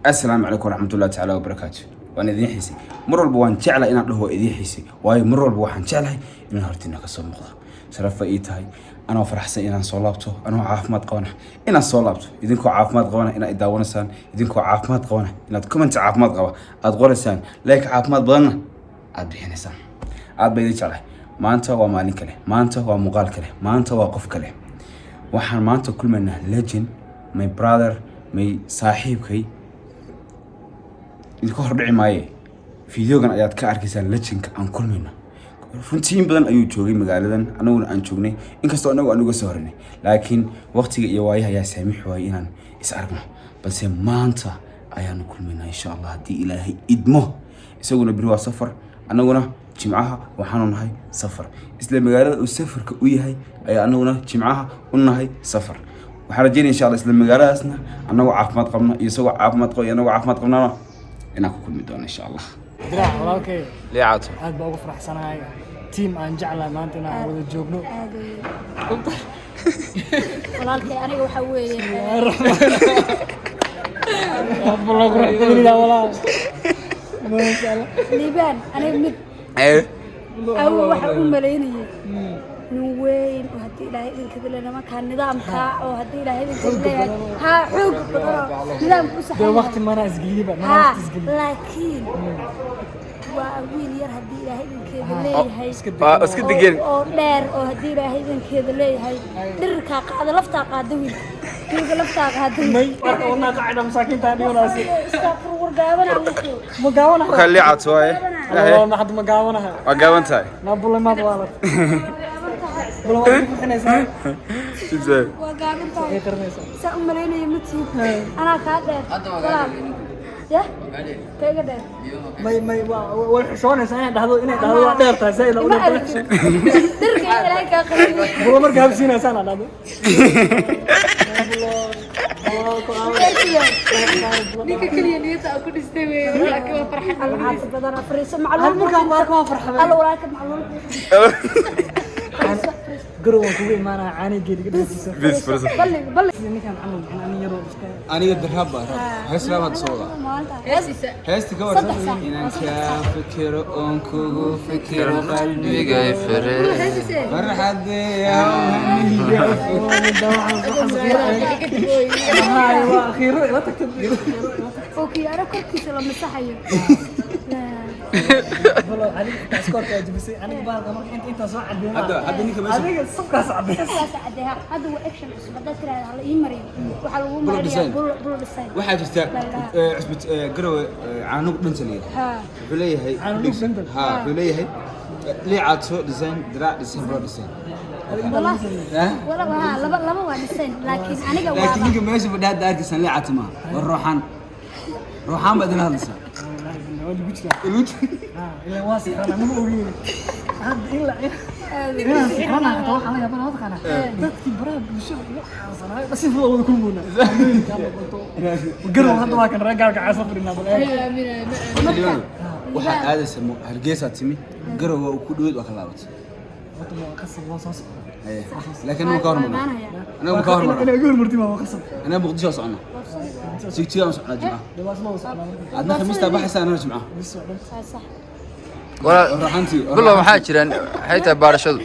السلام عليكم ورحمة الله تعالى وبركاته. وأنا ذي حسي مرة البوان جعله إن الله ذي حسي وهاي مرة البوان جعله إن هرتنا كسر مقطع سرف إيتهاي أنا وفرح سين أنا صلابته أنا عاف ما تقونه إن صلابته إذنكوا عاف ما تقونه إن إداونا سان إذنكوا عاف ما تقونه إن تكمنت عاف ما تقوه أتقول سان ليك عاف ما تقونه أدري سان عاد بيدي جعله ما أنت ومالك له ما أنت ومقال كله ما أنت وقف كله وحن ما أنت كل منه legend my brother my صاحبكي idinku hordhici maaye fiidiyogan ayaad ka arkaysaan legendka aan kulmayno runtii badan ayuu joogay magaaladan anaguna aan joognay inkastoo anagu soo hornay laakiin waqtiga iyo waayaha ayaa saamix waayay inaan is aragno balse maanta ayaan kulmaynaa insha Allah hadii Ilaahay idmo isaguna biri waa safar anaguna jimcaha waxaanu nahay safar isla magaalada uu safarka u yahay ayaa anaguna jimcaha u nahay safar waxaan rajaynayaa insha Allah isla magaaladaasna anagu caafimaad qabno iyo isagoo caafimaad qabo iyo anagu caafimaad qabnaa إن أكون كل مدون إن شاء الله. دراع ولاكي. ليه عاطل؟ هاد بقى فرح سنة هاي تيم أن جعله ما أنتنا ولا جوبنو. ولاكي أنا جو حوي. والله قرحتني لا ولا. ما شاء الله. ليبان أنا مد. إيه. أول واحد ملايين. نوين وهدي إلى هذين كذا لنا ما كان نظام كا وهدي إلى هذين كذا ها حوق بدرا نظام كوسح ده وقت ما ناس قريبة ما ناس تسقي لكن وأبين ير هدي إلى هذين كذا ليه هاي اسكت دقيقة أو دار أو هدي إلى هذين كذا ليه هاي درك قاعد لفتة قادوي كذا لفتة قادوي ما قلنا قاعدة مساكين تاني ولا شيء استغفر ورقاونا مقاونا وخلي عطوة والله ما حد مقاونها وقاونتها ما بقول ما طوالت بلو ما تفحنا إزاي إزاي وقاونتها سأمرين يمتي أنا كادر يا كيف ما والحشون إنسان ده هذا ده ترى زي لو درك إليك قريب بلو مركب بسين إنسان هذا نيك كلية نيتا أكون استوي ولكن فرحة العاب بدنا فريسة معلومة المكان ما فرحة الله ولكن معلومة قروا كوي ما أنا عاني جدي بس بلي إني كان عمل أنا يروح أنا قد رهبة هس لا ما تصورها هس تقول إن أنت فكر أنكو فكر قلبي جاي فرق فرحة أيوة أخيرا لا تكتب أوكي أنا كنت لما مسحيه والله عليك تسكر كاجي بس أنا بعد ما أنت صاعد بما هذا نيك بس هذا الصفقة صعبة هذا هو أكشن بس بدأت ترى على إيمري وحلو مريا برو ديزاين واحد جست عصبة قروا عنق بنتلي حليه هي ها حليه هي ليه عطوا ديزاين دراع ديزاين برو ديزاين والله ولا ها لما هو ديزاين لكن أنا جواب لكن نيجي ماشي بدأت دارك سنة ليه عتمة والروحان روحان بدنا هذا السنة إلا واسع أنا مو أقول هذا إلا أنا أتوقع أنا يبغى هذا أنا تذكر براد بشوف صراحة بس يفضل ولا كلنا وقروا هذا ما كان رجع قاعد يصفر لنا بالأول واحد هذا اسمه هرجيسة تيمي قروا وكل وخلاص قصب وصاص لكن أنا مكارم أنا مكارم أنا أقول مرتي ما قصب أنا بقديش أصعنا سيكتير أصعنا جماعة عندنا خمسة بحث أنا جماعة صح بالله waxaa jiraan hayta baarashadu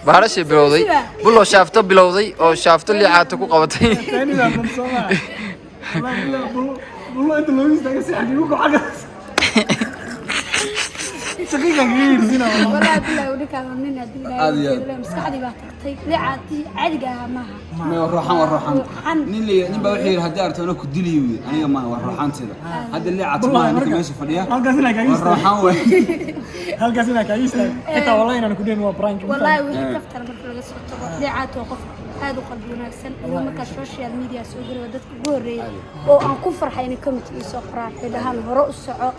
baarashi bilowday billow shaafto bilowday oo shaafto liixaad ku qabatay ثاني ما من سمع والله أنت لو يستاهل سعدي وقعد دقيقة كبير هنا والله بالله وديك من هذه مسكحدي بقى لعادي عادي معها ما الروحان نيلي نبى وحير هدارت أنا كدلي أنا ما هو الروحان كذا هذا اللي عطمه أنا كماشي فديه الروحان هل قاسنا كايس حتى والله أنا كدين هو برانك والله وحي كفتر مرة لقى صوت لعاد وقف هذا قلبي وناكسن اليوم كالسوشيال ميديا سوقي ودتك جوري أو أن كفر حين كمت يسقران إذا هم هراء السعاء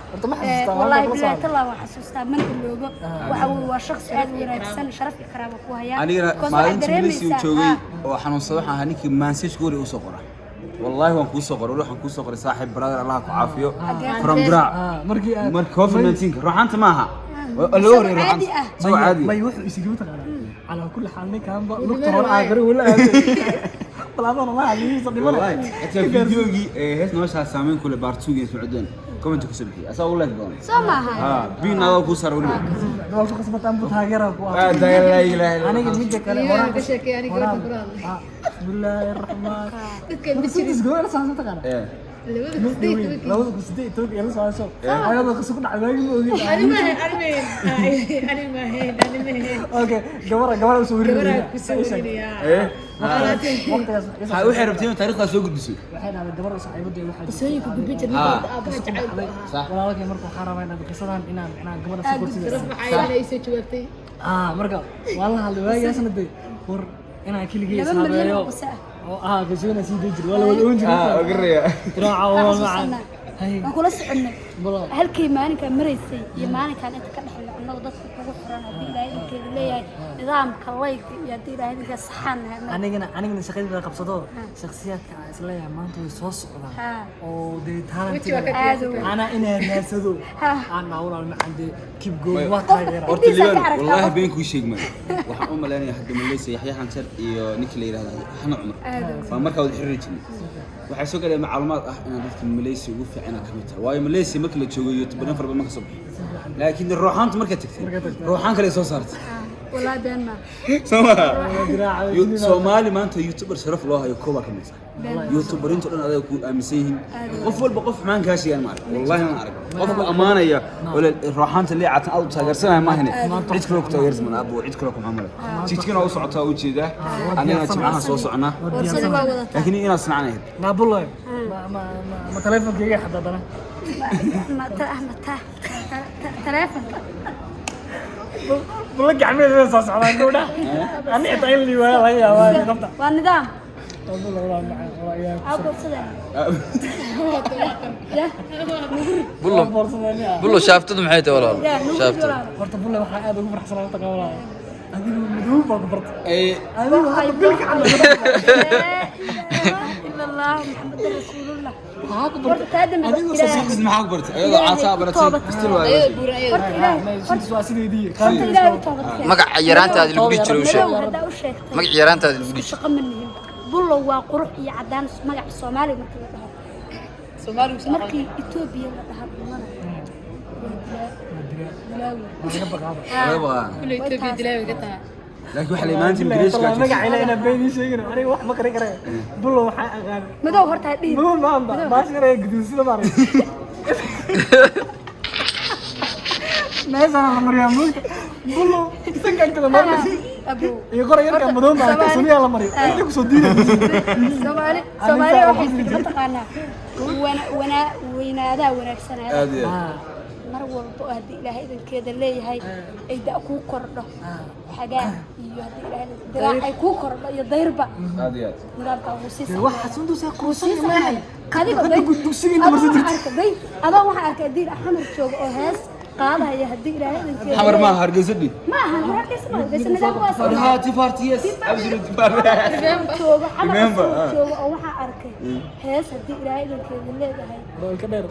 والله بالله الله وحسوستا من اللوجو وهو شخص عادي وناكسن شرف إكرامك وهي أنا ما أنت بس يوتشوي وحنو صراحة هنيك ما نسيش جوري وسقرة والله وان كوسقر وروح كوسقر صاحب برادر الله يعافيه فرام دراع مركي كوفي 19 روح أنت معها اللوري روح أنت سو عادي ما يروح يسجلوا تقال على كل حال نكان دكتور عاقر ولا طلعنا ما عليه صدق والله أنت فيديوجي هيك نوشها سامين كل بارتوجي سعودين كومنت كسبحي أسأقول لك قول سمعها بين هذا كوسر ولا لو قسمت أم بتهاجرك لا إله أنا قلت ميدك أنا كشك يعني قرآن بسم الله الرحمن تتكلم بس تقول أنا صار تقرأ لو قصدي توك يلا صار شو أنا ما قصدي كنا عمالين أوكي جوارا وسوري waxay rabteen taariikhda soo gudbisay waxay dhahay gabar saaxiibada waxay سويك ببيت صح walaalkay markuu xaraamay inaan qisadan inaan gabadha soo korsiyo ليس جوابتي marka wallahi hal waagaasna day war inaan kiligay isaabeeyo oo qisana sii dejir wala wada oon jiray ogriya raaca oo macaan waan kula soconay halkii maalinka maraysay iyo maalinkan inta ka dhaxay annagu dadku ugu xiran hadii ilaahay inkeeda leeyahay nidaamka layk iyo hadii ilaahay inka saxan anigana shaqadii qabsado shakhsiyaadka isleeyahay maanta way soo socdaan oo de talent ana inay raasado ana walaal macaan de keep going what taageera horta liban wallahi been ku sheegmay waxa u maleynaya hadda Malaysia Yaxya Xansar iyo ninka la yiraahdo Xana Cumar fa marka wada xiriirjin waxay soo galeen macluumaad ah in dadka Malaysia ugu fiican ka mid tahay waayo Malaysia markii la joogo YouTube badan farba ma ka soo bixin laakiin ruuxaanta marka tagtay ruuxaan kale soo saartay والله بيننا Soomaali maanta YouTuber sharaf loo hayo kooba kamid ah YouTuber inta dhan adag ku aaminsan yihiin qof walba qof maan ka sheegan maar wallahi ma arag qofku amaanaya wala ruuxaanta leecatan aad taageersanay ma ahne cid kale ku taageersan ma abo cid kale ku maamul jidkina u socotaa u jeeda anina jimcaha soo socona laakiin ina sanacnayd ma bullay ma telefonkeyga xadadana ما تلفون بقول لك عمي بس أصعد كودا أنا أتعين لي ولا هي ولا قبضة والنظام والله والله معي عقب صدق يا بلو شافتد maxay tahay walaal shaafto horta bulle waxa aad ugu farxsan ta qawlaa adigu madoob baa bart adigu waxa bilka cad إلا الله محمد رسول الله waxa ku bart adigu saxis maxaa ku bartay ayada caasa baratay istil waayo waa sideedii magac yaraantaada lagu dhigi jiray u sheeg magac yaraantaada lagu dhigi shaqo manihim bullo waa qurux iyo cadaan magac Soomaali markii la dhaho Soomaali markii Ethiopia la dhaho bulana كل يتبي دلاوي قطع laakiin waxa la imaantii Ingiriiska magac ina beeni sheegin aniga wax ma qari karay bullo waxa aqaan madow horta dhig madow ma amba baas karay guduusida baaray meesha la mariyo mugta bullo sanka inta la mariyo abu iyo qoray yarka madow ma tasmiya la mariyo inta ku soo diiday Soomaali waxay taqaanaa weynaada wanaagsanaa mar walba hadii ilaahay idinkeeda leeyahay ay da ku kordho xagaa iyo hadii ilaahay diraac ku kordho iyo dayrba aad iyo aad nidaamka uu siisay waxa sundu sa quusin maahay qadiga dugsiga inta marsa jirtay adaa waxa arkay diir xamar joogo oo hees qaadaya hadii ilaahay idinkeeda xamar ma hargeysadii ma aha hargeysa ma bas nidaamka waa soo ها تفارتيس أبدو تفارت joogo xamar joogo oo waxa arkay hees hadii ilaahay idinkeeda leeyahay bool ka dheer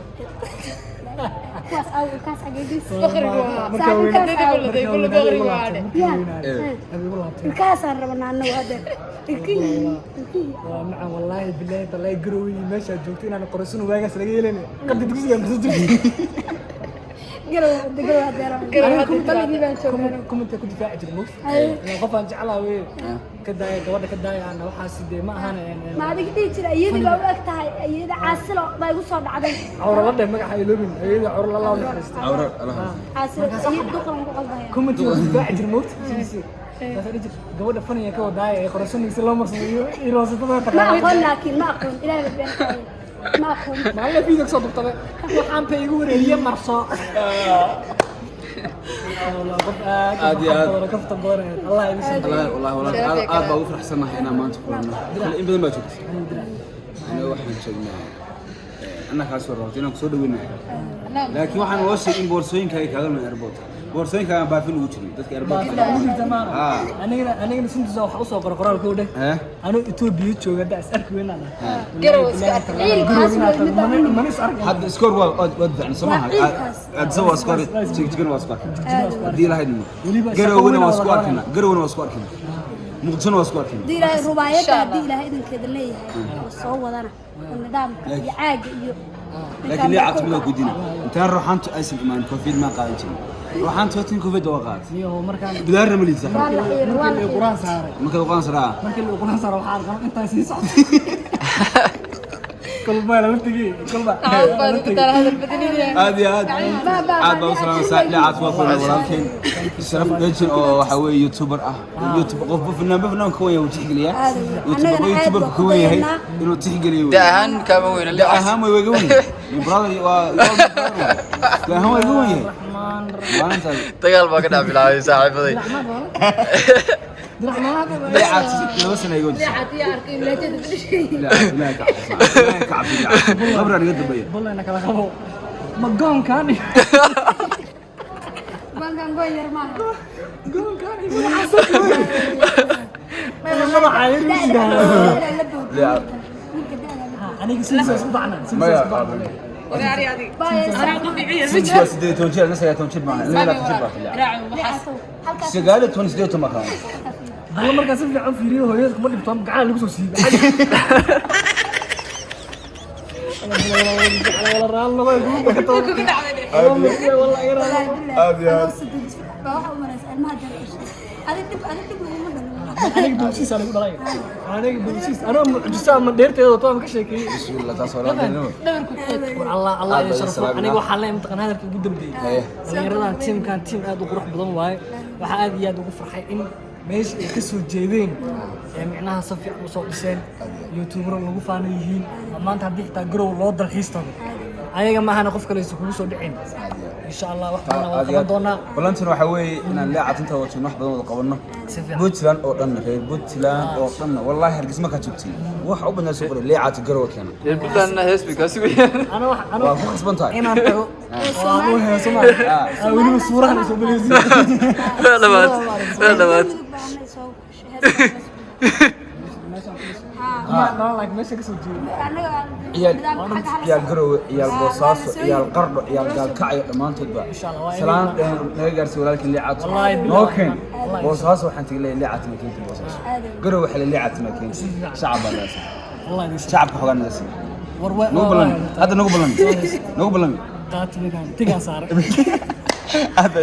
kaas kaas agadiis الكاسر ربنا عنه هذا مع والله بالله طلع قروي ماشي جوتين انا قرصون واقف لقي لنا قد تقصي انا قالوا هذا كنت فاعل الموت قفا جعلها وي كدا gabadha ka daayana waxa sidee ma ahan ma adiga dhijir ayada baa u agtahay ayada caasilo baa igu soo dhacday awra la magaca ay loobin ayada awra la laaw xariistay awra Allah caasilo ayada duqan ku qalbaya كنت فاعل الموت gabadha faniya ka wadaay ay qorashadiisa loo marsayo iroosada ma aqoon laakiin ma aqoon ilaahay been ma aqoon ma la fiido soo dubtay waxaan bay igu wareeyay marso والله كفت بورين الله يسلمك والله aad baa ugu faraxsanahay inaan maanta kulano in badan baa joogtay ana waxaan joognaa anna ka soo raatay inaan soo dhaweynaa laakiin waxaan loo sheegay in boorsooyinka ay kaaga meel airport boorsooyinka baafin ugu jiray dadka airport anigana sintiisa waxa u soo qor qoraalka u dheh anuu Ethiopia jooga daas arki weynana garow iska hadda iskoor waa wadcin samaha aad soo iskoor jigjigan waa iskoor hadii la haydno garowna waa iskoor arkina muqdishona waa iskoor arkina diilay rubaayada hadii ilaahay idinkeeda leeyahay oo soo wadana nidaamka iyo caaga iyo لكن ليه عتمده كودينا انت روحانت ايسن امان كوفيد ما قاعدين روحانت وقتين كوفيد وقعت niyo markaan بدار رملي صح markii quraan saaray markii quraan saaray waxaan arkaa inta sii socdo kulma la tagi kulma عادي عاد بوصل ساعه عاد ولكن شرف دجن او waxa weey youtuber youtube qof fanaanba kooya uu tixgeliya youtuber kooya inuu tixgeliyo daahan kama weyn la daahan way weyn min brother waa daahan way weyn maanta dagaal baa ka dhaafilay saaxiibaday لعات لو سنه يقول لعات يا اركي لا تدري شيء لا كعب خبر انا قد بيا والله انا كلا خبو ما قوم كان بانكان غير ما قوم كان ما عاير لا انا سيسو صبعنا وراري هذه انا طبيعيه سيجي سدي توجيه الناس هي توجيه معنا لا توجيه راعي وحس شغاله تونس ديتو مكان والله marka si fiican fiiriyo hooyada kuma dhibto gacan lagu soo siibay wala raal laba guud ka toog والله يرى ابي بروح امرس المها درش هذا دب ما دل aniga dulsiis aan ugu dhalay aniga dulsiis anoo mucjisa ma dheerteedo toon ka sheekay بسم الله تصور الله يشرفك aniga waxa la imtixaan hadalka ugu dambeeyay dhalinyaradan teamkan team aad u qurux badan waaye waxa aad iyo aad ugu farxay in meesha ay ka soo jeedeen ee micnaha si fiican u soo dhiseen youtuber lagu faano yihiin maanta haddii xitaa garow loo dalxiistado ayaga ma ahana qof kale isugu soo dhicin insha Allah wax badan waa qaban doonaa ballantan waxa weeye inaan leecat inta wada wax badan wada qabanno Puntland oo dhan reer Puntland oo dhan wallahi hargeysa ma ka joogtiin wax u badan soo qoray leecat garow keena Puntland heesbi ka sugan ana waa ku xisbantahay inaan tago oo aan u heeso ma waliba suurahan soo bileysi dhawaad like meesha ka soo jeedo ciyaal garow ciyaal boosaaso ciyaal qardho ciyaal gaalkacyo dhammaantoodba salaan naga gaarsiy walaalkii leecat nooken boosaaso waxaan tagay leecat ma keentay boosaaso garow waxa leecat ma keentay shacab baa laas shacabka xogaan naga sii hadda nagu ballan qaatimigan tigaan saaray هذا